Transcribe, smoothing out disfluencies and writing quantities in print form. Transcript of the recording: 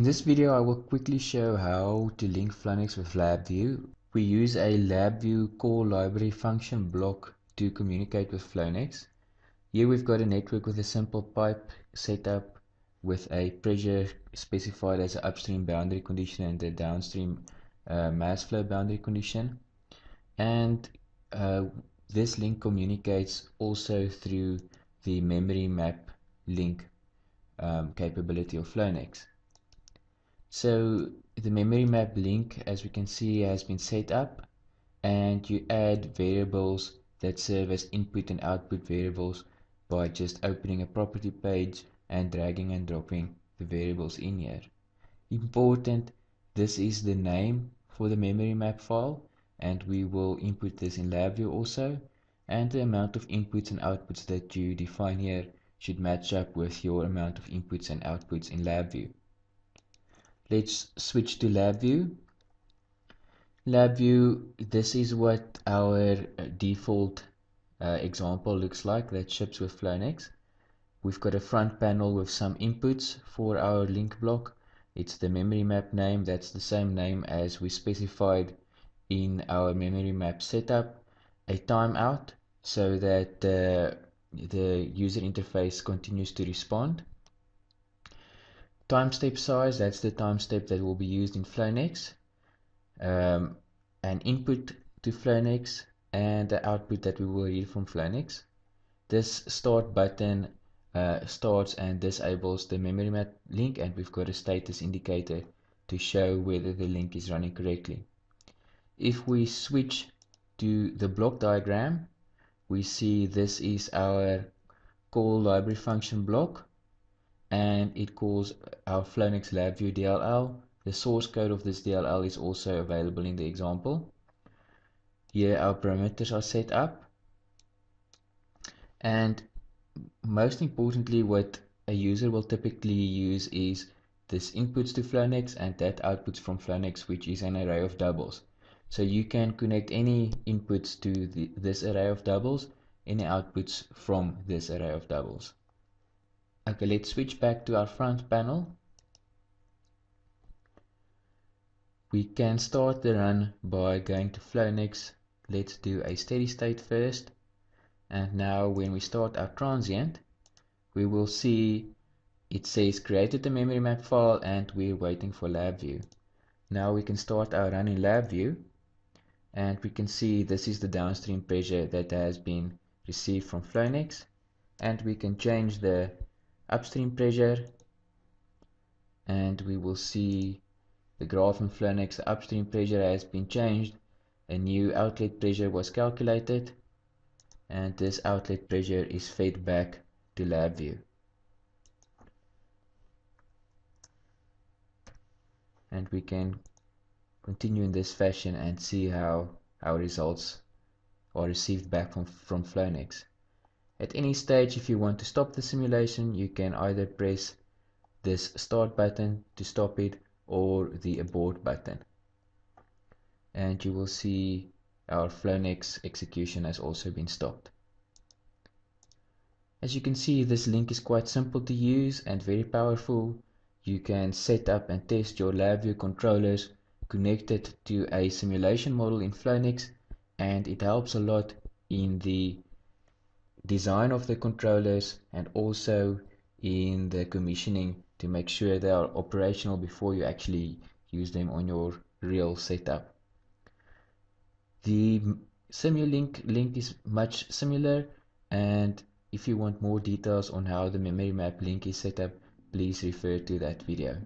this video, I will quickly show how to link Flownex with LabVIEW. We use a LabVIEW core library function block to communicate with Flownex. Here we've got a network with a simple pipe setup with a pressure specified as an upstream boundary condition and a downstream mass flow boundary condition. And this link communicates also through the memory map link capability of Flownex. So the memory map link, as we can see, has been set up, and you add variables that serve as input and output variables by just opening a property page and dragging and dropping the variables in here. Important, this is the name for the memory map file, and we will input this in LabVIEW also, and the amount of inputs and outputs that you define here should match up with your amount of inputs and outputs in LabVIEW. Let's switch to LabVIEW. LabVIEW, this is what our default example looks like that ships with Flownex. We've got a front panel with some inputs for our link block. It's the memory map name, that's the same name as we specified in our memory map setup. A timeout so that the user interface continues to respond. Time step size, that's the time step that will be used in Flownex. An input to Flownex and the output that we will read from Flownex. This start button starts and disables the memory map link, and we've got a status indicator to show whether the link is running correctly. If we switch to the block diagram, we see this is our call library function block, and it calls our Flownex LabVIEW DLL. The source code of this DLL is also available in the example. Here our parameters are set up, and most importantly, what a user will typically use is this inputs to Flownex and that outputs from Flownex, which is an array of doubles. So you can connect any inputs to this array of doubles, any outputs from this array of doubles. Okay, let's switch back to our front panel. We can start the run by going to Flownex. Let's do a steady state first. And now when we start our transient, we will see it says created the memory map file and we're waiting for LabVIEW. Now we can start our run in LabVIEW, and we can see this is the downstream pressure that has been received from Flownex, and we can change the upstream pressure, and we will see the graph in Flownex. The upstream pressure has been changed, a new outlet pressure was calculated, and this outlet pressure is fed back to LabVIEW. And we can continue in this fashion and see how our results are received back from Flownex. At any stage, if you want to stop the simulation, you can either press this start button to stop it or the abort button. And you will see our Flownex execution has also been stopped. As you can see, this link is quite simple to use and very powerful. You can set up and test your LabVIEW controllers connected to a simulation model in Flownex, and it helps a lot in the design of the controllers and also in the commissioning to make sure they are operational before you actually use them on your real setup. The Simulink link is much similar, and if you want more details on how the memory map link is set up, please refer to that video.